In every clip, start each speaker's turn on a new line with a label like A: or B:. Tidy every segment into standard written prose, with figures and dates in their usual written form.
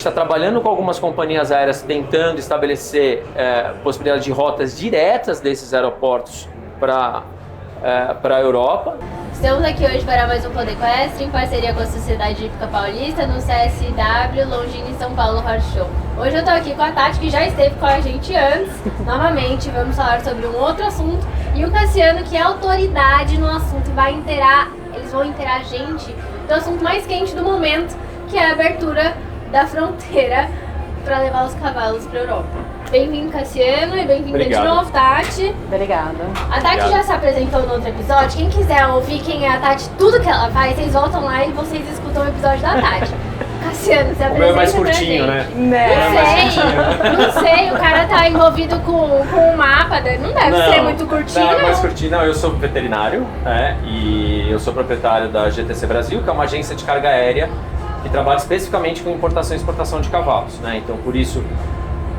A: Está trabalhando com algumas companhias aéreas tentando estabelecer possibilidade de rotas diretas desses aeroportos para a Europa.
B: Estamos aqui hoje para mais um Podequestre, em parceria com a Sociedade Hípica Paulista, no CSW Longini São Paulo Horse Show. Hoje eu estou aqui com a Tati, que já esteve com a gente antes. Novamente, vamos falar sobre um outro assunto. E o Cassiano, que é autoridade no assunto, eles vão inteirar a gente do assunto mais quente do momento, que é a abertura da fronteira para levar os cavalos para a Europa. Bem-vindo, Cassiano, e bem-vinda de novo, Tati.
C: Obrigada.
B: A Tati já se apresentou no outro episódio. Quem quiser ouvir quem é a Tati, tudo que ela faz, vocês voltam lá e vocês escutam o episódio da Tati. Cassiano, se apresenta.
A: O meu é mais curtinho, né?
B: Não sei, o cara tá envolvido com o mapa, não deve ser muito curtinho.
A: Não, é mais curtinho. Não, eu sou veterinário, e eu sou proprietário da GTC Brasil, que é uma agência de carga aérea que trabalha especificamente com importação e exportação de cavalos, né? Então,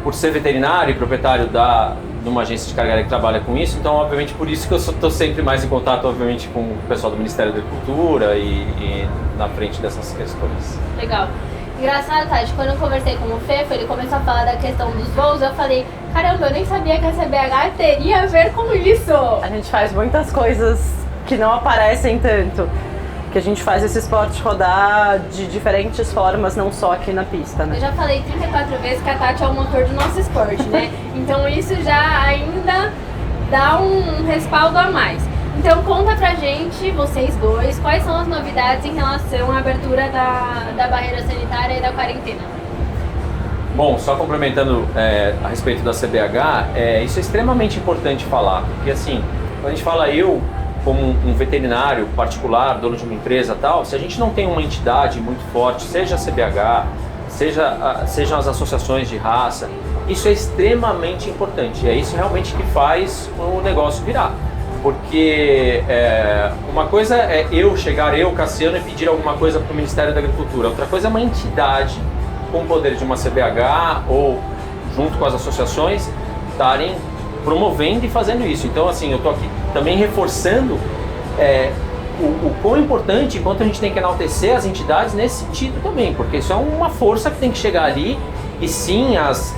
A: por ser veterinário e proprietário de uma agência de carga aérea que trabalha com isso, então, obviamente, por isso que eu estou sempre mais em contato, obviamente, com o pessoal do Ministério da Agricultura e na frente dessas questões.
B: Legal. Engraçado, Tati, quando eu conversei com o Fefo, ele começou a falar da questão dos voos, eu falei, caramba, eu nem sabia que a CBH teria a ver com isso.
C: A gente faz muitas coisas que não aparecem tanto. Que a gente faz esse esporte rodar de diferentes formas, não só aqui na pista, né?
B: Eu já falei 34 vezes que a Tati é o motor do nosso esporte, né? Então isso já ainda dá um respaldo a mais. Então conta pra gente, vocês dois, quais são as novidades em relação à abertura da barreira sanitária e da quarentena?
A: Bom, só complementando a respeito da CBH, isso é extremamente importante falar, porque assim, quando a gente fala como um veterinário particular, dono de uma empresa e tal, se a gente não tem uma entidade muito forte, seja a CBH, sejam as associações de raça, isso é extremamente importante. É isso realmente que faz o negócio virar. Porque uma coisa é eu, Cassiano, e pedir alguma coisa para o Ministério da Agricultura. Outra coisa é uma entidade com o poder de uma CBH ou junto com as associações estarem promovendo e fazendo isso. Então, assim, eu estou aqui também reforçando o quão importante, enquanto a gente tem que enaltecer as entidades nesse sentido também, porque isso é uma força que tem que chegar ali e sim as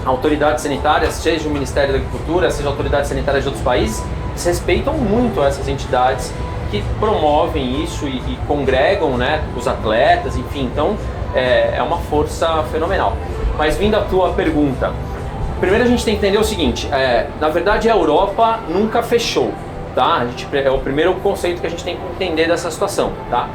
A: autoridades sanitárias, seja o Ministério da Agricultura, seja autoridades sanitárias de outros países, respeitam muito essas entidades que promovem isso e congregam, né, os atletas, enfim, então é uma força fenomenal. Mas vindo à tua pergunta, primeiro a gente tem que entender o seguinte, na verdade a Europa nunca fechou, tá? É o primeiro conceito que a gente tem que entender dessa situação, tá?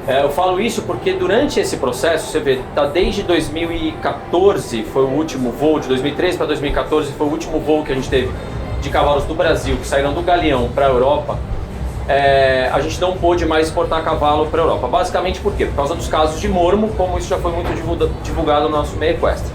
A: Eu falo isso porque durante esse processo, você vê, tá desde 2014 foi o último voo, de 2013 para 2014 foi o último voo que a gente teve de cavalos do Brasil que saíram do Galeão para a Europa, a gente não pôde mais exportar cavalo para a Europa. Basicamente por quê? Por causa dos casos de mormo, como isso já foi muito divulgado no nosso meio equestre.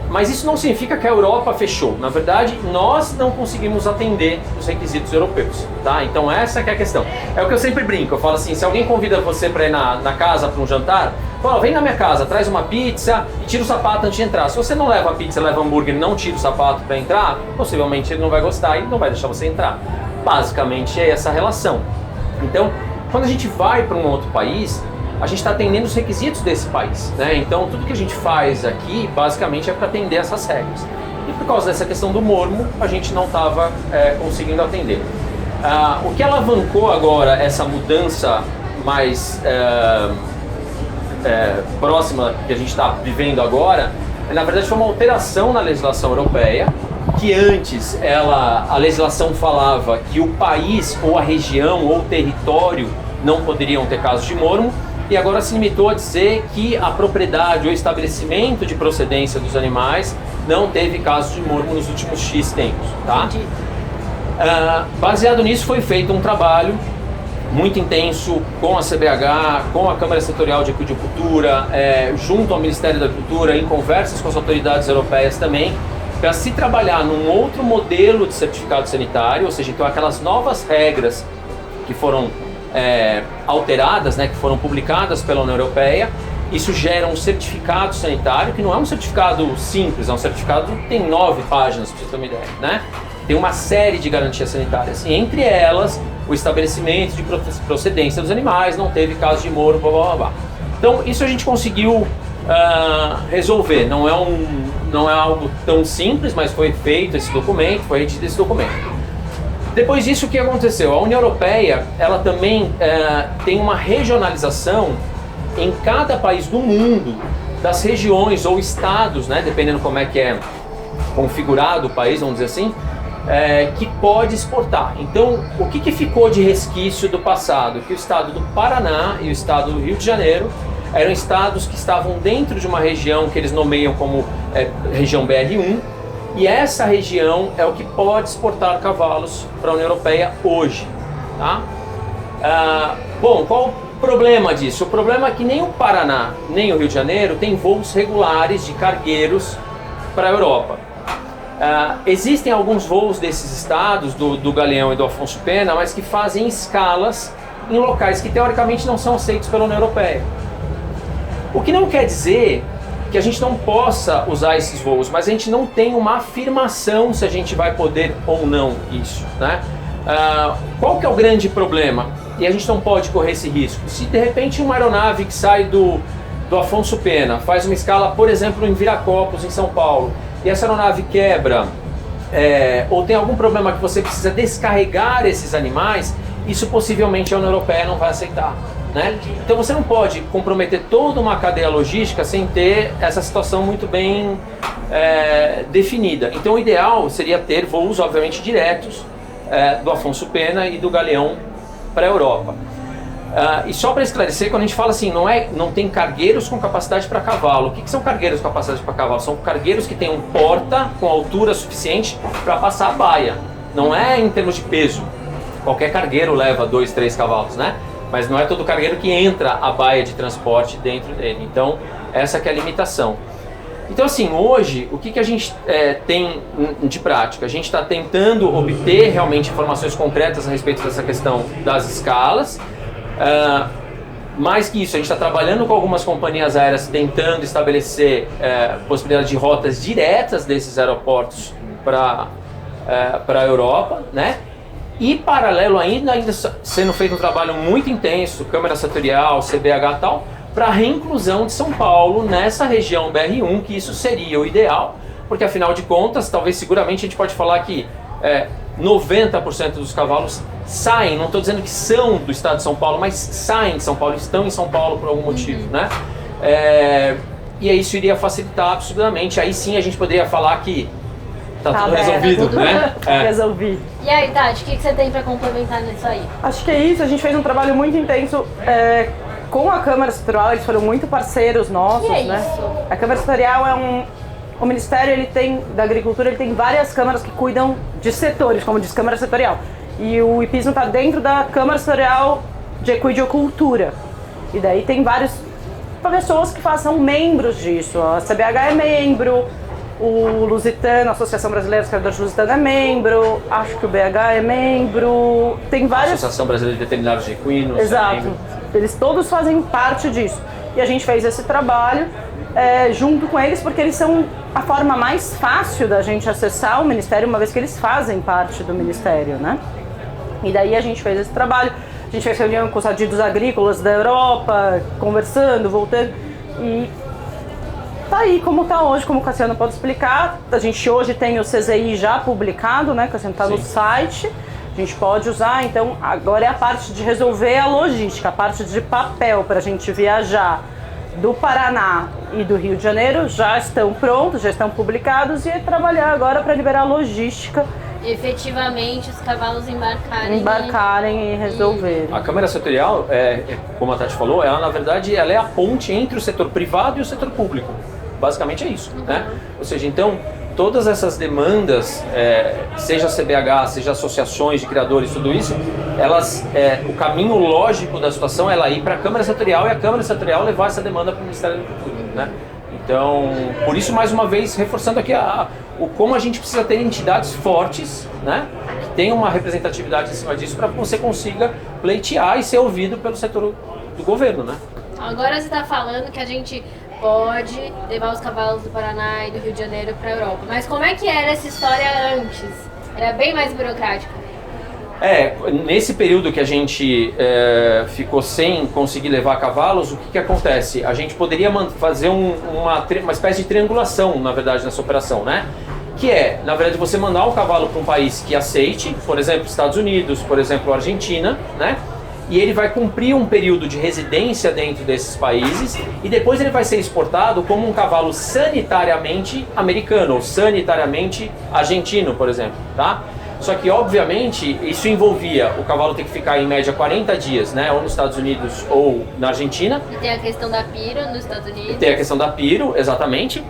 A: Mas isso não significa que a Europa fechou. Na verdade, nós não conseguimos atender os requisitos europeus, tá? Então essa que é a questão. É o que eu sempre brinco, eu falo assim, se alguém convida você para ir na casa para um jantar, fala, vem na minha casa, traz uma pizza e tira o sapato antes de entrar. Se você não leva a pizza, leva hambúrguer e não tira o sapato para entrar, possivelmente ele não vai gostar e não vai deixar você entrar. Basicamente é essa relação. Então, quando a gente vai para um outro país, a gente está atendendo os requisitos desse país, né? Então tudo que a gente faz aqui basicamente é para atender essas regras. E por causa dessa questão do mormo, a gente não estava conseguindo atender. O que alavancou agora essa mudança mais próxima que a gente está vivendo agora, na verdade foi uma alteração na legislação europeia, que antes a legislação falava que o país ou a região ou o território não poderiam ter casos de mormo, e agora se limitou a dizer que a propriedade ou estabelecimento de procedência dos animais não teve casos de mormo nos últimos X tempos, tá? Baseado nisso foi feito um trabalho muito intenso com a CBH, com a Câmara Setorial de Aquicultura, junto ao Ministério da Agricultura, em conversas com as autoridades europeias também, para se trabalhar num outro modelo de certificado sanitário, ou seja, então aquelas novas regras que foram alteradas, né, que foram publicadas pela União Europeia. Isso gera um certificado sanitário, que não é um certificado simples, é um certificado que tem 9 páginas, para você ter uma ideia, né? Tem uma série de garantias sanitárias, e entre elas, o estabelecimento de procedência dos animais, não teve caso de morro, blá blá blá. Então, isso a gente conseguiu resolver. Não é algo tão simples, mas foi feito esse documento, foi redigido esse documento. Depois disso, o que aconteceu? A União Europeia, ela também tem uma regionalização em cada país do mundo, das regiões ou estados, né, dependendo como é que é configurado o país, vamos dizer assim, que pode exportar. Então, o que ficou de resquício do passado? Que o estado do Paraná e o estado do Rio de Janeiro eram estados que estavam dentro de uma região que eles nomeiam como região BR1, e essa região é o que pode exportar cavalos para a União Europeia hoje. Tá? Bom, qual o problema disso? O problema é que nem o Paraná, nem o Rio de Janeiro tem voos regulares de cargueiros para a Europa. Existem alguns voos desses estados, do Galeão e do Afonso Pena, mas que fazem escalas em locais que teoricamente não são aceitos pela União Europeia. O que não quer dizer que a gente não possa usar esses voos, mas a gente não tem uma afirmação se a gente vai poder ou não isso, né? Qual que é o grande problema? E a gente não pode correr esse risco. Se de repente uma aeronave que sai do Afonso Pena faz uma escala, por exemplo, em Viracopos, em São Paulo, e essa aeronave quebra, ou tem algum problema que você precisa descarregar esses animais, isso possivelmente a União Europeia não vai aceitar. Né? Então você não pode comprometer toda uma cadeia logística sem ter essa situação muito bem definida. Então o ideal seria ter voos, obviamente, diretos do Afonso Pena e do Galeão para a Europa. E só para esclarecer, quando a gente fala assim, não tem cargueiros com capacidade para cavalo. O que são cargueiros com capacidade para cavalo? São cargueiros que têm um porta com altura suficiente para passar a baia. Não é em termos de peso. Qualquer cargueiro leva 2, 3 cavalos, né? Mas não é todo cargueiro que entra a baia de transporte dentro dele. Então, essa que é a limitação. Então, assim, hoje, o que a gente tem de prática? A gente está tentando obter realmente informações concretas a respeito dessa questão das escalas. Mais que isso, a gente está trabalhando com algumas companhias aéreas tentando estabelecer possibilidade de rotas diretas desses aeroportos para a Europa, né? E paralelo ainda sendo feito um trabalho muito intenso, Câmara Setorial, CBH e tal, para a reinclusão de São Paulo nessa região BR1, que isso seria o ideal, porque afinal de contas, talvez seguramente a gente pode falar que 90% dos cavalos saem, não estou dizendo que são do estado de São Paulo, mas saem de São Paulo, estão em São Paulo por algum motivo, né? E aí isso iria facilitar absurdamente, aí sim a gente poderia falar que tá tudo resolvido, né?
C: Resolvi.
B: E aí, Tati, o que você tem para complementar nisso aí?
C: Acho que é isso, a gente fez um trabalho muito intenso com a Câmara Setorial, eles foram muito parceiros nossos, né?
B: Isso?
C: A Câmara Setorial o Ministério da Agricultura ele tem várias câmaras que cuidam de setores, como diz Câmara Setorial. E o hipismo está dentro da Câmara Setorial de Equidicultura. E daí tem várias pessoas que são membros disso. A CBH é membro, o Lusitano, a Associação Brasileira dos Criadores de Lusitano é membro, acho que o BH é membro, tem várias...
A: Associação Brasileira de Veterinários de Equinos.
C: Exato, eles todos fazem parte disso. E a gente fez esse trabalho junto com eles, porque eles são a forma mais fácil da gente acessar o Ministério, uma vez que eles fazem parte do Ministério, né? E daí a gente fez esse trabalho, a gente fez reunião com os adidos agrícolas da Europa, conversando, voltando, e tá aí como tá hoje, como o Cassiano pode explicar. A gente hoje tem o CZI já publicado, né? Cassiano tá no site, a gente pode usar. Então agora é a parte de resolver a logística, a parte de papel para a gente viajar do Paraná e do Rio de Janeiro já estão prontos, já estão publicados, e é trabalhar agora para liberar a logística.
B: Efetivamente os cavalos embarcarem
C: e resolverem.
A: A Câmara Setorial, como a Tati falou, ela na verdade ela é a ponte entre o setor privado e o setor público. Basicamente é isso, né? Ou seja, então todas essas demandas, seja CBH, seja associações de criadores, tudo isso, o caminho lógico da situação é ela ir para a Câmara Setorial e a Câmara Setorial levar essa demanda para o Ministério da Agricultura, né? Então, por isso, mais uma vez, reforçando aqui como a gente precisa ter entidades fortes, né? Que tenham uma representatividade em cima disso para que você consiga pleitear e ser ouvido pelo setor do governo, né?
B: Agora você está falando que a gente pode levar os cavalos do Paraná e do Rio de Janeiro para a Europa. Mas como é que era essa história antes? Era bem mais burocrática?
A: Nesse período que a gente ficou sem conseguir levar cavalos, o que acontece? A gente poderia fazer uma espécie de triangulação, na verdade, nessa operação, né? Que na verdade, você mandar o cavalo para um país que aceite, por exemplo, Estados Unidos, por exemplo, Argentina, né? E ele vai cumprir um período de residência dentro desses países e depois ele vai ser exportado como um cavalo sanitariamente americano ou sanitariamente argentino, por exemplo, tá? Só que, obviamente, isso envolvia o cavalo ter que ficar em média 40 dias, né? Ou nos Estados Unidos ou na Argentina.
B: E tem a questão da Piro nos Estados Unidos.
A: Tem a questão da Piro, exatamente.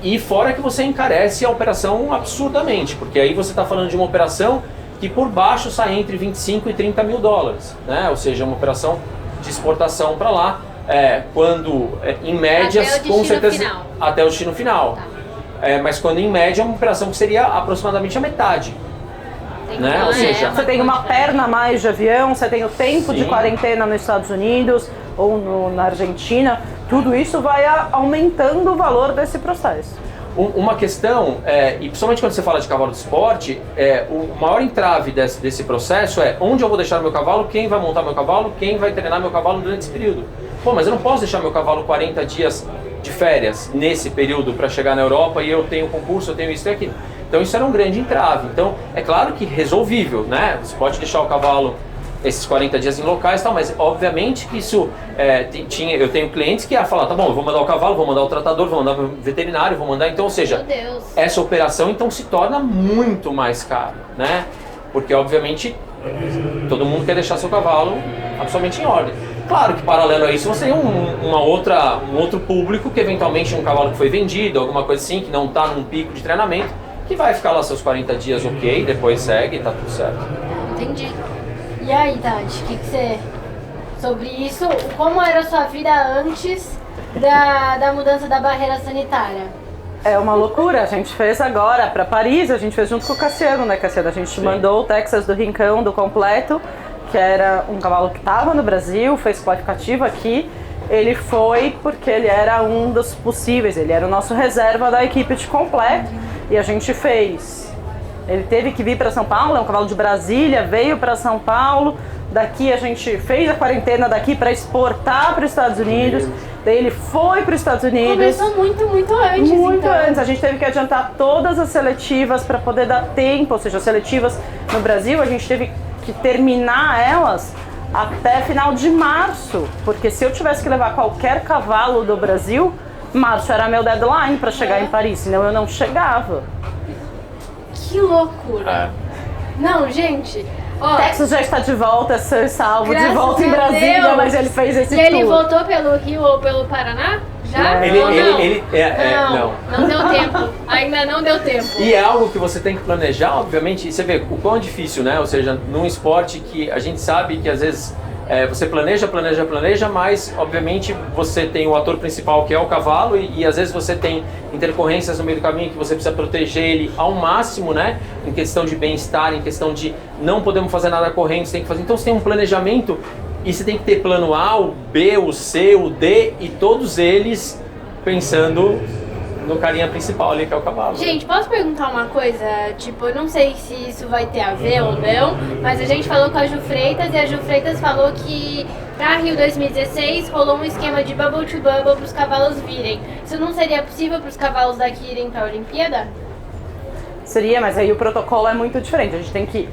A: E fora que você encarece a operação absurdamente, porque aí você está falando de uma operação que por baixo sai entre 25 e 30 mil dólares, né? Ou seja, uma operação de exportação para lá, quando em médias, com certeza,
B: final.
A: Até o destino final.
B: Tá.
A: Mas quando em média é uma operação que seria aproximadamente a metade. Né? Ou seja,
C: você tem uma perna a mais de avião, você tem o tempo de quarentena nos Estados Unidos ou na Argentina, tudo isso vai aumentando o valor desse processo.
A: Uma questão, e principalmente quando você fala de cavalo de esporte, o maior entrave desse processo é onde eu vou deixar meu cavalo, quem vai montar meu cavalo, quem vai treinar meu cavalo durante esse período. Pô, mas eu não posso deixar meu cavalo 40 dias de férias nesse período para chegar na Europa e eu tenho concurso, eu tenho isso e aquilo. Então isso era um grande entrave. Então é claro que resolvível, né? Você pode deixar o cavalo esses 40 dias em locais e tal, mas obviamente que isso eu tenho clientes que iam falar, tá bom, eu vou mandar o cavalo, vou mandar o tratador, vou mandar o veterinário, vou mandar, então, ou seja, essa operação então se torna muito mais cara, né? Porque obviamente todo mundo quer deixar seu cavalo absolutamente em ordem. Claro que paralelo a isso você tem um outro público que eventualmente um cavalo que foi vendido, alguma coisa assim, que não está num pico de treinamento, que vai ficar lá seus 40 dias ok, depois segue e tá tudo certo.
B: Entendi. E aí, Tati, o que você... Sobre isso, como era a sua vida antes da mudança da barreira sanitária?
C: É uma loucura, a gente fez agora para Paris, a gente fez junto com o Cassiano, né, Cassiano? A gente mandou o Texas do Rincão, do completo, que era um cavalo que estava no Brasil, fez qualificativo aqui. Ele foi porque ele era um dos possíveis, ele era o nosso reserva da equipe de completo. E a gente fez. Ele teve que vir para São Paulo, é um cavalo de Brasília, veio para São Paulo. Daqui a gente fez a quarentena daqui para exportar para os Estados Unidos. Daí ele foi para os Estados Unidos.
B: Começou muito antes.
C: Muito antes. A gente teve que adiantar todas as seletivas para poder dar tempo, ou seja, as seletivas no Brasil, a gente teve que terminar elas até final de março. Porque se eu tivesse que levar qualquer cavalo do Brasil, março era meu deadline para chegar em Paris, senão eu não chegava.
B: Que loucura! Não, gente... Ó,
C: Texas já está de volta, ser salvo, de volta em Brasília,
B: Deus.
C: mas ele fez esse
B: tour. E ele
C: tour.
B: voltou pelo Rio ou pelo Paraná? Já?
A: Não
B: deu tempo. Ainda não deu tempo.
A: E é algo que você tem que planejar, obviamente, e você vê o quão difícil, né? Ou seja, num esporte que a gente sabe que às vezes você planeja, mas obviamente você tem o ator principal que é o cavalo e às vezes você tem intercorrências no meio do caminho que você precisa proteger ele ao máximo, né? Em questão de bem-estar, em questão de não podemos fazer nada correndo, você tem que fazer. Então você tem um planejamento e você tem que ter plano A, o B, o C, o D e todos eles pensando no carinha principal ali, que é o cavalo.
B: Gente, posso perguntar uma coisa? Tipo, eu não sei se isso vai ter a ver ou não, mas a gente falou com a Ju Freitas e a Ju Freitas falou que pra Rio 2016 rolou um esquema de bubble to bubble pros cavalos virem. Isso não seria possível pros cavalos daqui irem pra Olimpíada?
C: Seria, mas aí o protocolo é muito diferente. A gente tem que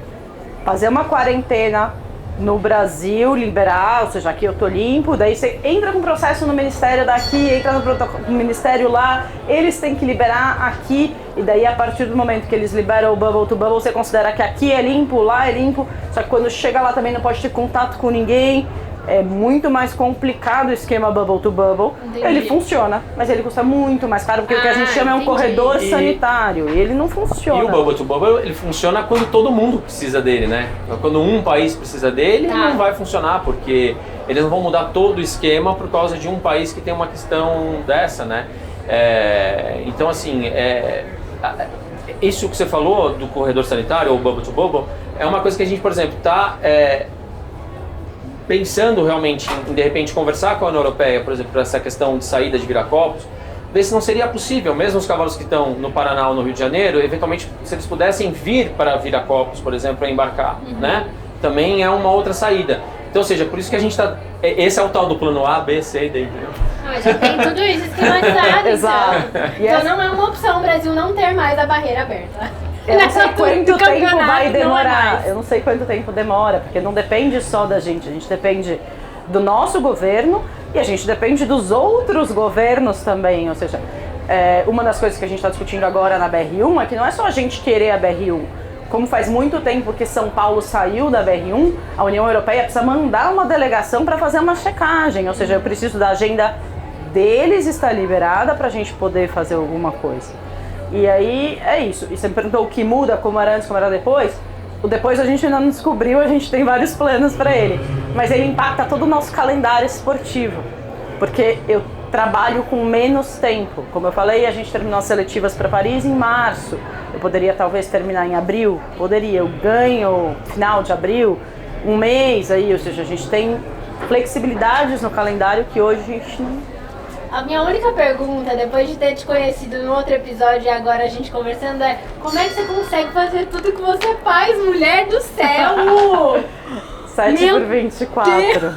C: fazer uma quarentena no Brasil, liberar, ou seja, aqui eu tô limpo, daí você entra com o processo no ministério daqui, entra no ministério lá, eles têm que liberar aqui, e daí a partir do momento que eles liberam o bubble to bubble, você considera que aqui é limpo, lá é limpo, só que quando chega lá também não pode ter contato com ninguém. É muito mais complicado o esquema bubble to bubble.
B: Entendi.
C: Ele funciona, mas ele custa muito mais caro, porque o que a gente chama é um corredor sanitário, e ele não funciona.
A: E o bubble to bubble, ele funciona quando todo mundo precisa dele, né? Quando um país precisa dele, não vai funcionar, porque eles não vão mudar todo o esquema por causa de um país que tem uma questão dessa, né? Então, assim, isso que você falou do corredor sanitário, ou bubble to bubble, é uma coisa que a gente, por exemplo, está pensando realmente em, de repente, conversar com a União Europeia, por exemplo, para essa questão de saída de viracopos, ver se não seria possível, mesmo os cavalos que estão no Paraná ou no Rio de Janeiro, eventualmente, se eles pudessem vir para Viracopos, por exemplo, para embarcar, né? Também é uma outra saída. Então, ou seja, por isso que a gente está... Esse é o tal do plano A, B, C e D, entendeu?
B: Já tem tudo isso esquematizado,
C: Exato.
B: Então não é uma opção o Brasil não ter mais a barreira aberta.
C: Eu não sei quanto tempo vai
B: não é
C: demorar.
B: mais.
C: Eu não sei quanto tempo demora, porque não depende só da gente. A gente depende do nosso governo e a gente depende dos outros governos também. Ou seja, uma das coisas que a gente está discutindo agora na BR-1 é que não é só a gente querer a BR-1. Como faz muito tempo que São Paulo saiu da BR-1, a União Europeia precisa mandar uma delegação para fazer uma checagem. Ou seja, eu preciso da agenda deles estar liberada para a gente poder fazer alguma coisa. E aí é isso. E você me perguntou o que muda, como era antes, como era depois. O depois a gente ainda não descobriu, a gente tem vários planos para ele. Mas ele impacta todo o nosso calendário esportivo. Porque eu trabalho com menos tempo. Como eu falei, a gente terminou as seletivas para Paris em março. Eu poderia talvez terminar em abril? Poderia. Eu ganho final de abril, um mês aí. Ou seja, a gente tem flexibilidades no calendário que hoje a gente não...
B: A minha única pergunta, depois de ter te conhecido no outro episódio e agora a gente conversando, é como é que você consegue fazer tudo que você faz, mulher do céu?
C: 7 por 24.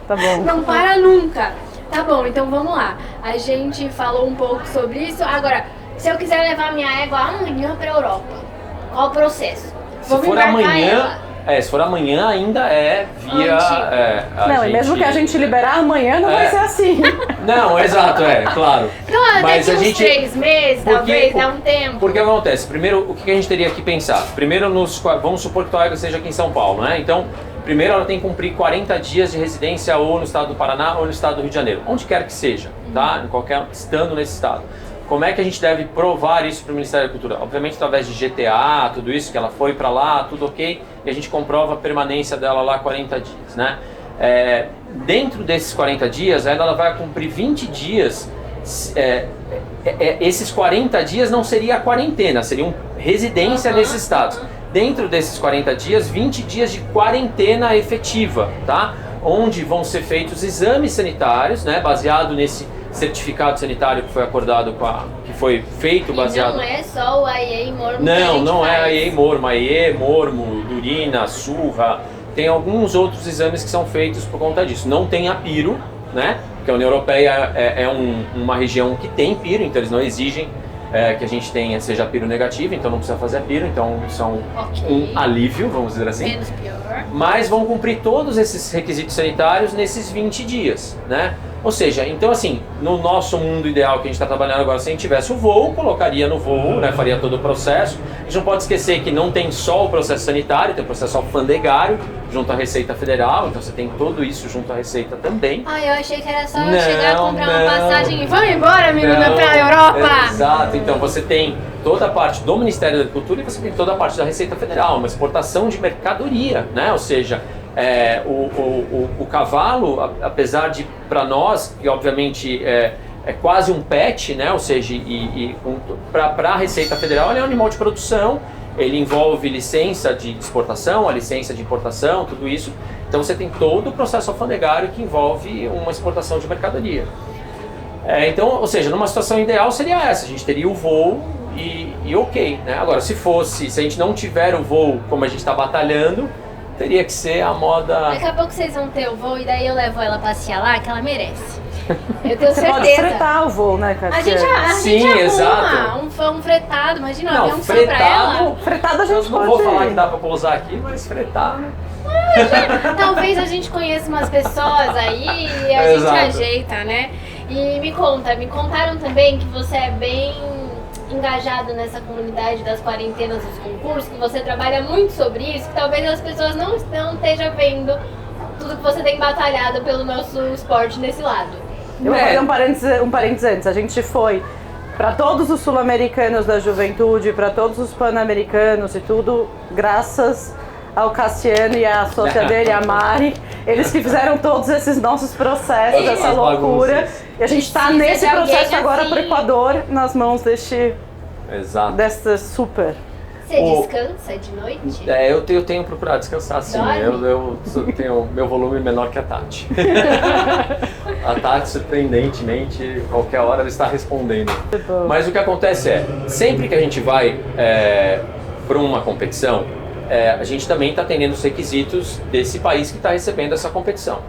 C: Tá bom.
B: Não para nunca. Tá bom, então vamos lá. A gente falou um pouco sobre isso. Agora, se eu quiser levar minha égua amanhã pra Europa, qual o processo?
A: Se for amanhã... se for amanhã ainda é via...
C: não, e mesmo que a gente liberar amanhã não vai ser assim.
A: Não, exato, claro.
B: Então,
A: mas
B: daqui uns 3 meses, talvez, dá um tempo.
A: Porque o que acontece? Primeiro, o que a gente teria que pensar? Primeiro, vamos supor que tua égua seja aqui em São Paulo, né? Então, primeiro ela tem que cumprir 40 dias de residência ou no estado do Paraná ou no estado do Rio de Janeiro. Onde quer que seja, tá? Estando nesse estado. Como é que a gente deve provar isso para o Ministério da Cultura? Obviamente através de GTA, tudo isso, que ela foi para lá, tudo ok, e a gente comprova a permanência dela lá 40 dias, né? Dentro desses 40 dias, ela vai cumprir 20 dias, esses 40 dias não seria a quarentena, seriam residência nesses estados. Dentro desses 40 dias, 20 dias de quarentena efetiva, tá? Onde vão ser feitos exames sanitários, né, baseado nesse certificado sanitário que foi acordado que foi feito baseado...
B: E não é só o AIE e mormo.
A: Não é AIE e mormo, AIE, mormo, urina, surra, tem alguns outros exames que são feitos por conta disso. Não tem a piro, né, porque a União Europeia uma região que tem piro, então eles não exigem que a gente seja piro negativo, então não precisa fazer a piro, então são um alívio, vamos dizer assim.
B: Menos pior.
A: Mas vão cumprir todos esses requisitos sanitários nesses 20 dias, né? Ou seja, então assim, no nosso mundo ideal que a gente está trabalhando agora, se a gente tivesse o voo, colocaria no voo, né, faria todo o processo. A gente não pode esquecer que não tem só o processo sanitário, tem o processo alfandegário junto à Receita Federal, então você tem tudo isso junto à Receita também.
B: Eu achei que era só chegar, comprar uma passagem e vamos embora, menina, pra Europa!
A: Exato, então você tem toda a parte do Ministério da Agricultura e você tem toda a parte da Receita Federal, uma exportação de mercadoria, né? Ou seja, o cavalo, apesar de, para nós, que obviamente é quase um pet, né? Ou seja, para a Receita Federal ele é um animal de produção, ele envolve licença de exportação, a licença de importação, tudo isso. Então você tem todo o processo alfandegário que envolve uma exportação de mercadoria. Então, ou seja, numa situação ideal seria essa, a gente teria o voo e ok, né? Agora, se a gente não tiver o voo como a gente está batalhando, teria que ser a moda...
B: Daqui a pouco vocês vão ter o voo e daí eu levo ela passear lá, que ela merece. Eu tenho
C: Você
B: certeza.
C: pode fretar o voo, né, Katia?
B: A gente arruma
A: exato.
B: Um fretado, imagina, um
A: Não,
B: avião só pra ela.
C: Fretado a gente
A: Eu não
C: pode...
A: vou falar que dá pra pousar aqui, mas fretar, né?
B: Talvez a gente conheça umas pessoas aí e a
A: Exato.
B: gente ajeita, né? E me contaram também que você é bem engajado nessa comunidade das quarentenas dos concursos, que você trabalha muito sobre isso, que talvez as pessoas não estejam vendo tudo que você tem batalhado pelo nosso esporte nesse lado.
C: Eu vou fazer um parênteses antes. A gente foi para todos os sul-americanos da juventude, para todos os pan-americanos e tudo, graças ao Cassiano e à sócia dele, a Mari. Eles que fizeram todos esses nossos processos, essa loucura.
A: bagunças.
C: E a gente está
B: Precisa
C: nesse
B: de alguém
C: processo agora
B: assim.
C: para o Equador, nas mãos
A: Exato.
C: desta super.
B: Você descansa de noite?
A: Eu tenho procurado descansar sim. Eu tenho meu volume menor que a Tati. A Tati, surpreendentemente, qualquer hora ela está respondendo. Mas o que acontece é, sempre que a gente vai para uma competição, a gente também está atendendo os requisitos desse país que está recebendo essa competição.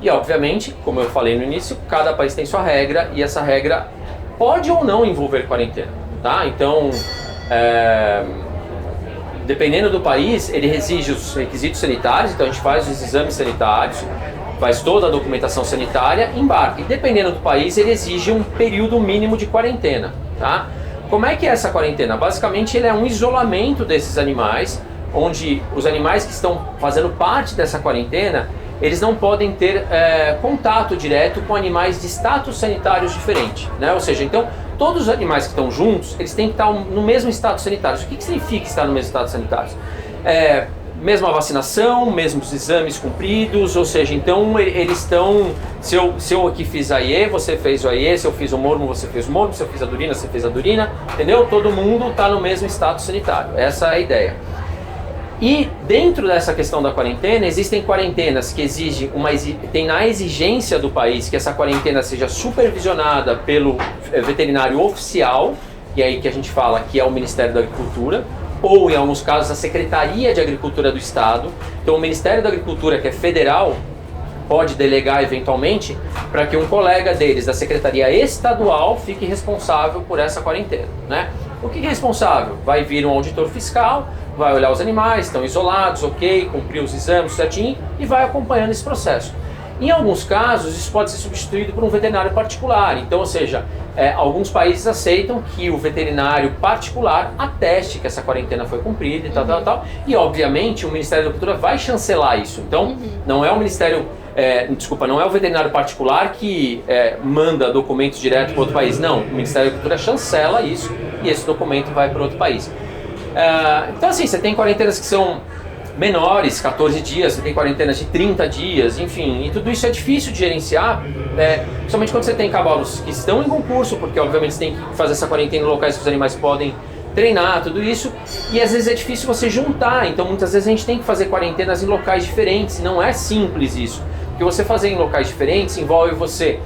A: E, obviamente, como eu falei no início, cada país tem sua regra e essa regra pode ou não envolver quarentena, tá? Então, dependendo do país, ele exige os requisitos sanitários, então a gente faz os exames sanitários, faz toda a documentação sanitária, embarca. E dependendo do país, ele exige um período mínimo de quarentena, tá? Como é que é essa quarentena? Basicamente, ele é um isolamento desses animais, onde os animais que estão fazendo parte dessa quarentena, eles não podem ter contato direto com animais de status sanitários diferente, né? Ou seja, então, todos os animais que estão juntos, eles têm que estar no mesmo status sanitário. O que significa estar no mesmo status sanitário? Mesma vacinação, mesmos exames cumpridos, ou seja, então eles estão, se eu aqui fiz a IE, você fez o IE, se eu fiz o mormo, você fez o mormo, se eu fiz a durina, você fez a durina, entendeu? Todo mundo está no mesmo status sanitário, essa é a ideia. E dentro dessa questão da quarentena, existem quarentenas que tem na exigência do país que essa quarentena seja supervisionada pelo veterinário oficial, e aí que a gente fala que é o Ministério da Agricultura, ou em alguns casos a Secretaria de Agricultura do Estado. Então o Ministério da Agricultura, que é federal, pode delegar eventualmente para que um colega deles da Secretaria Estadual fique responsável por essa quarentena, né? O que é responsável? Vai vir um auditor fiscal, vai olhar os animais, estão isolados, ok, cumprir os exames certinho e vai acompanhando esse processo. Em alguns casos, isso pode ser substituído por um veterinário particular. Então, ou seja, alguns países aceitam que o veterinário particular ateste que essa quarentena foi cumprida e tal. E, obviamente, o Ministério da Agricultura vai chancelar isso. Então, não é o Ministério... não é o veterinário particular que manda documentos direto para outro país. Não, o Ministério da Agricultura chancela isso e esse documento vai para outro país. Então, assim, você tem quarentenas que são menores, 14 dias, você tem quarentenas de 30 dias, enfim, e tudo isso é difícil de gerenciar, principalmente quando você tem cavalos que estão em concurso, porque obviamente você tem que fazer essa quarentena em locais que os animais podem treinar, tudo isso, e às vezes é difícil você juntar, então muitas vezes a gente tem que fazer quarentenas em locais diferentes, não é simples isso, porque você fazer em locais diferentes envolve você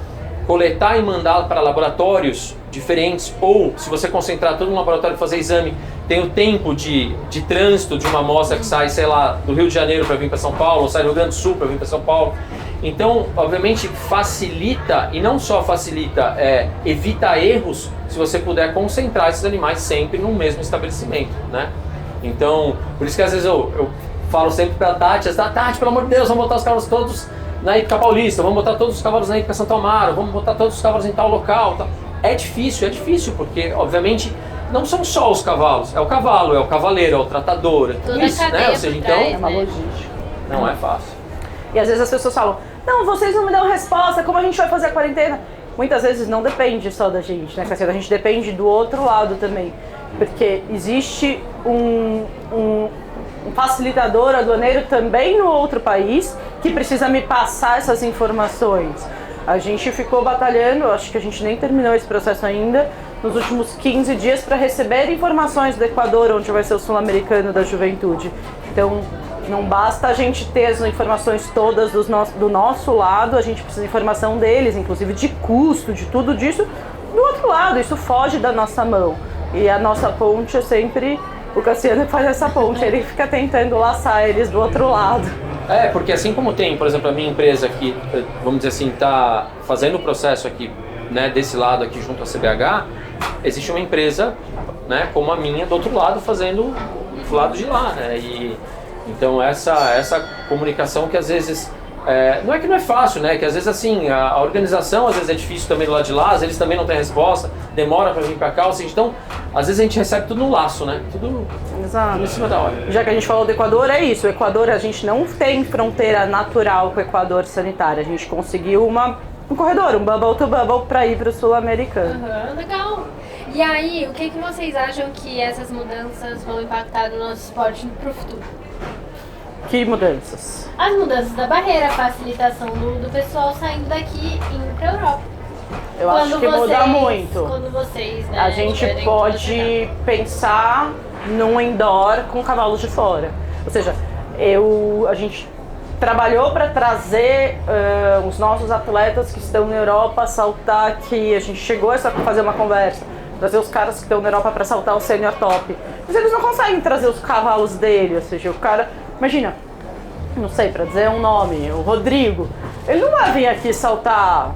A: coletar e mandar para laboratórios diferentes, ou se você concentrar todo no laboratório e fazer exame, tem o tempo de trânsito de uma amostra que sai, sei lá, do Rio de Janeiro para vir para São Paulo, ou sai do Rio Grande do Sul para vir para São Paulo. Então, obviamente, facilita, e não só facilita, evita erros se você puder concentrar esses animais sempre no mesmo estabelecimento, né? Então, por isso que às vezes eu falo sempre para a Tati, Tati, pelo amor de Deus, vamos botar os cavalos todos na Hípica Paulista, vamos botar todos os cavalos na Hípica Santo Amaro, vamos botar todos os cavalos em tal local, tal. É difícil, porque, obviamente, não são só os cavalos, é o cavalo, é o cavaleiro, é o tratador, é tudo isso, né? Ou seja, então,
C: é uma logística.
A: Não é fácil.
C: E às vezes as pessoas falam, não, vocês não me dão resposta, como a gente vai fazer a quarentena? Muitas vezes não depende só da gente, né, Cassiano? A gente depende do outro lado também, porque existe um facilitador aduaneiro também no outro país que precisa me passar essas informações. A gente ficou batalhando, acho que a gente nem terminou esse processo ainda, nos últimos 15 dias para receber informações do Equador, onde vai ser o Sul-Americano da Juventude. Então, não basta a gente ter as informações todas do nosso lado, a gente precisa de informação deles, inclusive de custo, de tudo disso, do outro lado. Isso foge da nossa mão. E a nossa ponte é sempre... O Cassiano faz essa ponte, ele fica tentando laçar eles do outro lado.
A: Porque assim como tem, por exemplo, a minha empresa que, vamos dizer assim, está fazendo o processo aqui, né, desse lado aqui junto à CBH, existe uma empresa, né, como a minha do outro lado fazendo do lado de lá, né? E então essa comunicação que às vezes não é que não é fácil, né? Que às vezes assim a organização às vezes é difícil também do lado de lá, às vezes eles também não têm resposta, demora para vir para cá, ou seja, então às vezes a gente recebe tudo no laço, né? Tudo em cima da hora.
C: Já que a gente falou do Equador, é isso. O Equador, a gente não tem fronteira natural com o Equador sanitário. A gente conseguiu um corredor, um bubble to bubble para ir para o Sul-Americano.
B: Legal. E aí, o que vocês acham que essas mudanças vão impactar no nosso esporte pro futuro?
C: Que mudanças?
B: As mudanças da barreira, a facilitação do pessoal saindo daqui e indo pra Europa.
C: Eu acho que muda muito.
B: Quando vocês, né,
C: a gente pode pensar num indoor com cavalos de fora. Ou seja, a gente trabalhou para trazer os nossos atletas que estão na Europa saltar aqui. A gente chegou a fazer uma conversa, trazer os caras que estão na Europa para saltar o senior top. Mas eles não conseguem trazer os cavalos dele, ou seja, o cara, imagina, não sei, para dizer um nome, o Rodrigo, ele não vai vir aqui saltar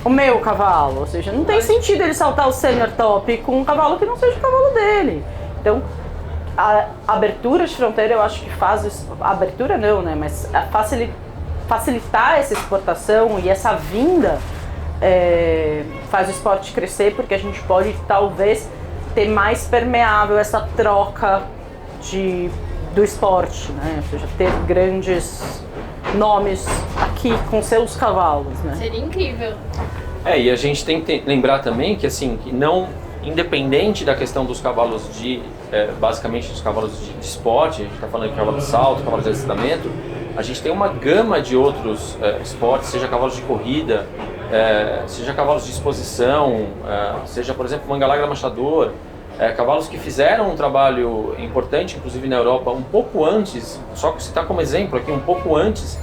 C: o meu cavalo, ou seja, não tem sentido ele saltar o senior top com um cavalo que não seja o cavalo dele. Então, a abertura de fronteira, eu acho que faz isso, a abertura não, né, mas facilitar essa exportação e essa vinda faz o esporte crescer, porque a gente pode talvez ter mais permeável essa troca do esporte, né, ou seja, ter grandes nomes aqui com seus cavalos, né.
B: Seria incrível.
A: E a gente tem que lembrar também que, assim, que não, independente da questão dos cavalos basicamente dos cavalos de esporte, a gente está falando de cavalo de salto, cavalo de adestramento, a gente tem uma gama de outros esportes, seja cavalos de corrida, seja cavalos de exposição, seja, por exemplo, manga-larga machador, cavalos que fizeram um trabalho importante, inclusive na Europa, um pouco antes, só que citar como exemplo aqui, um pouco antes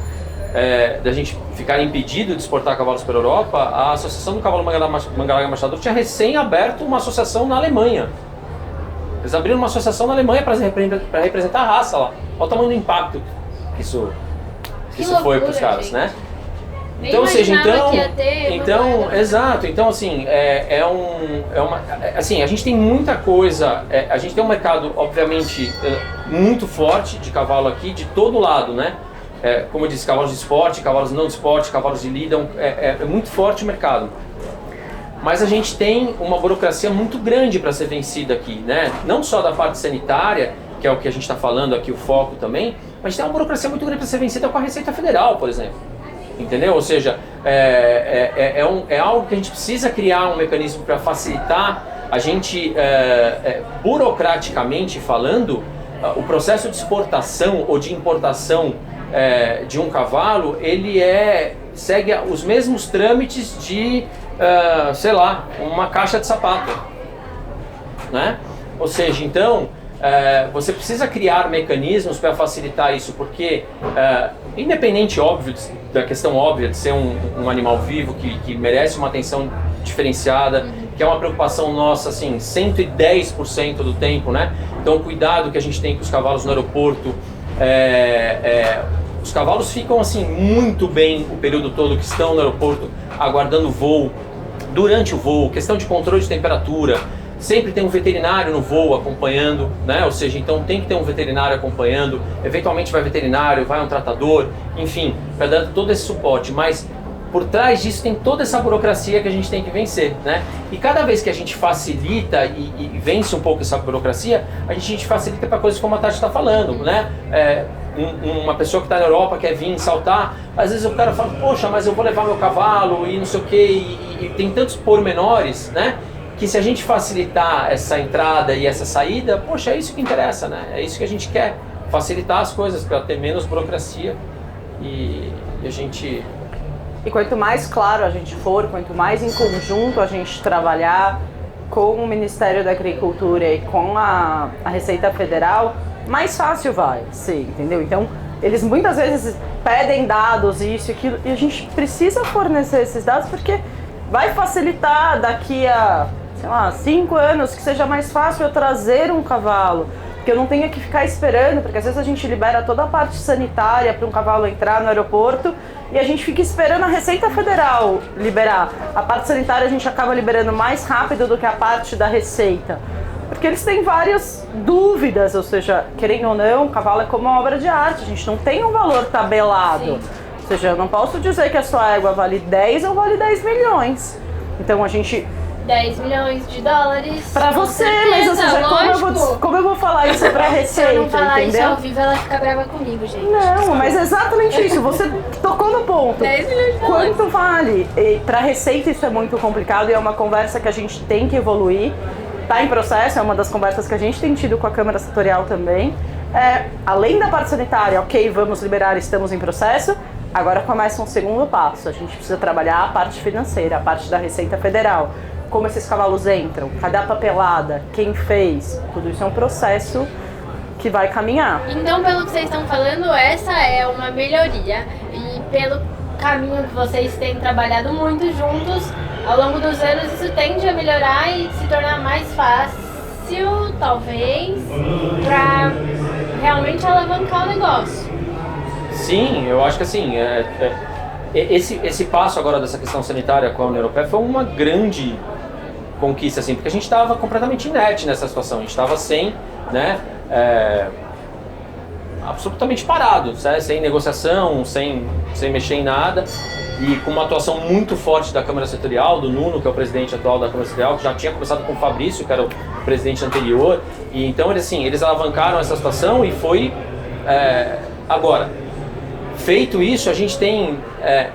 A: da gente ficar impedido de exportar cavalos para a Europa, a Associação do Cavalo Manga-larga Machador tinha recém aberto uma associação na Alemanha. Eles abriram uma associação na Alemanha para representar a raça lá. Olha o tamanho do impacto que isso foi para os caras,
B: gente,
A: né?
B: Nem
A: Então, ou seja,
B: imaginava que ia ter
A: exato. Então, assim, assim, a gente tem muita coisa. A gente tem um mercado, obviamente, muito forte de cavalo aqui, de todo lado, né? Como eu disse, cavalos de esporte, cavalos não de esporte, cavalos de lida, é muito forte o mercado. Mas a gente tem uma burocracia muito grande para ser vencida aqui, né? Não só da parte sanitária, que é o que a gente está falando aqui, o foco também, mas tem uma burocracia muito grande para ser vencida com a Receita Federal, por exemplo. Entendeu? Ou seja, é algo que a gente precisa criar um mecanismo para facilitar a gente, burocraticamente falando, o processo de exportação ou de importação de um cavalo, ele segue os mesmos trâmites de, sei lá, uma caixa de sapato, né? Ou seja, então, você precisa criar mecanismos para facilitar isso, porque, independente, óbvio, da questão óbvia de ser um animal vivo que merece uma atenção diferenciada, que é uma preocupação nossa, assim, 110% do tempo, né? Então, o cuidado que a gente tem com os cavalos no aeroporto, os cavalos ficam, assim, muito bem o período todo que estão no aeroporto, aguardando o voo, durante o voo, questão de controle de temperatura. Sempre tem um veterinário no voo acompanhando, né? Ou seja, então tem que ter um veterinário acompanhando, eventualmente vai veterinário, vai um tratador, enfim, para dar todo esse suporte. Mas por trás disso tem toda essa burocracia que a gente tem que vencer, né? E cada vez que a gente facilita e vence um pouco essa burocracia, a gente facilita para coisas como a Tati está falando, né? Uma pessoa que está na Europa quer vir saltar, às vezes o cara fala, poxa, mas eu vou levar meu cavalo e não sei o que, e tem tantos pormenores, né? Que se a gente facilitar essa entrada e essa saída, poxa, é isso que interessa, né? É isso que a gente quer, facilitar as coisas para ter menos burocracia e a gente...
C: E quanto mais claro a gente for, quanto mais em conjunto a gente trabalhar com o Ministério da Agricultura e com a Receita Federal, mais fácil vai ser, entendeu? Então, eles muitas vezes pedem dados, isso e aquilo, e a gente precisa fornecer esses dados porque vai facilitar daqui a, sei lá, 5 anos, que seja mais fácil eu trazer um cavalo, que eu não tenha que ficar esperando, porque às vezes a gente libera toda a parte sanitária para um cavalo entrar no aeroporto e a gente fica esperando a Receita Federal liberar. A parte sanitária a gente acaba liberando mais rápido do que a parte da Receita, porque eles têm várias dúvidas, ou seja, querendo ou não, o cavalo é como uma obra de arte, a gente não tem um valor tabelado.
B: Sim.
C: Ou seja, eu não posso dizer que a sua égua vale 10 ou vale 10 milhões. Então a gente...
B: 10 milhões de dólares.
C: Pra
B: com
C: você,
B: certeza,
C: mas ou seja, como eu vou falar isso pra
B: Se eu
C: Receita,
B: não falar isso
C: entendeu?
B: ao vivo, ela fica brava comigo, gente.
C: Não, mas é exatamente isso, você tocou no ponto.
B: 10 milhões de dólares.
C: Quanto vale? E pra Receita isso é muito complicado e é uma conversa que a gente tem que evoluir. Tá em processo, é uma das conversas que a gente tem tido com a Câmara Setorial também. Além da parte sanitária, ok, vamos liberar, estamos em processo. Agora começa um segundo passo, a gente precisa trabalhar a parte financeira, a parte da Receita Federal. Como esses cavalos entram, cadê a papelada, quem fez, tudo isso é um processo que vai caminhar.
B: Então, pelo que vocês estão falando, essa é uma melhoria. E pelo caminho que vocês têm trabalhado muito juntos, ao longo dos anos isso tende a melhorar e se tornar mais fácil, talvez, para realmente alavancar o negócio.
A: Sim, eu acho que assim, esse passo agora dessa questão sanitária com a União Europeia foi uma grande conquista, assim, porque a gente estava completamente inerte nessa situação, a gente estava sem, né, absolutamente parado, sem negociação, sem mexer em nada, e com uma atuação muito forte da Câmara Setorial, do Nuno, que é o presidente atual da Câmara Setorial, que já tinha começado com o Fabrício, que era o presidente anterior, e então eles alavancaram essa situação e foi agora. Feito isso, a gente tem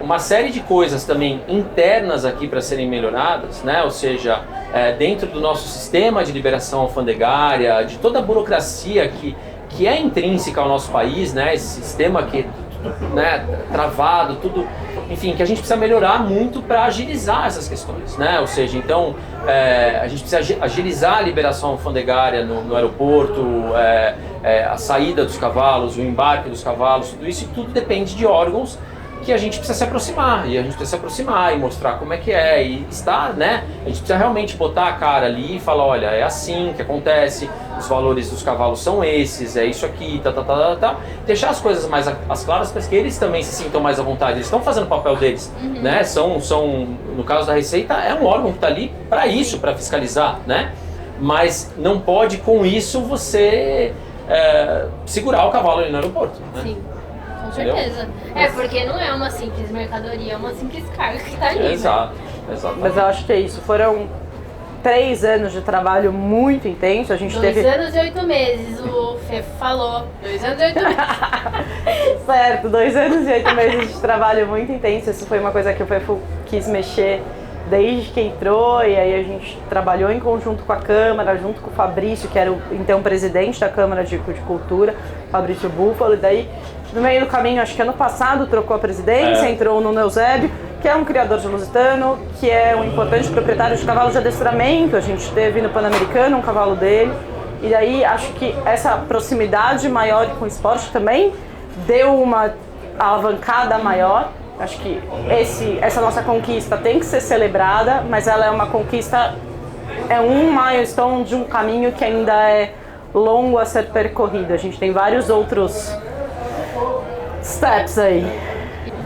A: uma série de coisas também internas aqui para serem melhoradas, né? Ou seja, dentro do nosso sistema de liberação alfandegária, de toda a burocracia que é intrínseca ao nosso país, né? Esse sistema que né, travado, tudo, enfim, que a gente precisa melhorar muito para agilizar essas questões, né? Ou seja, então a gente precisa agilizar a liberação alfandegária no aeroporto, a saída dos cavalos, o embarque dos cavalos, tudo isso, e tudo depende de órgãos que a gente precisa se aproximar, e a gente precisa se aproximar e mostrar como é que é, e estar, né, a gente precisa realmente botar a cara ali e falar, olha, é assim que acontece, os valores dos cavalos são esses, é isso aqui, deixar as coisas mais as claras para que eles também se sintam mais à vontade, eles estão fazendo o papel deles, né, são, no caso da Receita, é um órgão que está ali para isso, para fiscalizar, né, mas não pode com isso você segurar o cavalo ali no aeroporto, né?
B: Sim. Com certeza. Porque não é uma simples mercadoria, é uma simples carga que está ali.
A: Exato.
C: Mas eu acho que é isso. Foram 3 anos de trabalho muito intenso. A gente
B: 2 anos e 8 meses, o Fefo falou. 2 anos e 8 meses.
C: Certo, 2 anos e 8 meses de trabalho muito intenso. Isso foi uma coisa que o Fefo quis mexer desde que entrou, e aí a gente trabalhou em conjunto com a Câmara, junto com o Fabrício, que era o então presidente da Câmara de Cultura, Fabrício Búfalo, e daí no meio do caminho, acho que ano passado, trocou a presidência, entrou no Eusébio, que é um criador de lusitano, que é um importante proprietário de cavalos de adestramento. A gente teve no Pan-Americano um cavalo dele, e daí acho que essa proximidade maior com o esporte também deu uma alavancada maior. Acho que essa nossa conquista tem que ser celebrada, mas ela é uma conquista, é um milestone de um caminho que ainda é longo a ser percorrido. A gente tem vários outros steps aí.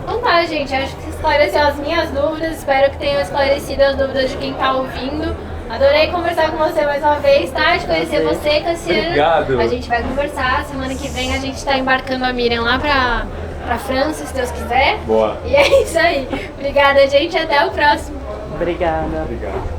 B: Então tá, gente, acho que esclareceu as minhas dúvidas, espero que tenham esclarecido as dúvidas de quem tá ouvindo. Adorei conversar com você mais uma vez, tá? De conhecer você, Cassiano.
A: Obrigado.
B: A gente vai conversar, semana que vem a gente tá embarcando a Miriam lá pra França, se Deus quiser.
A: Boa.
B: E é isso aí. Obrigada, gente, até o próximo.
C: Obrigada.
A: Obrigado.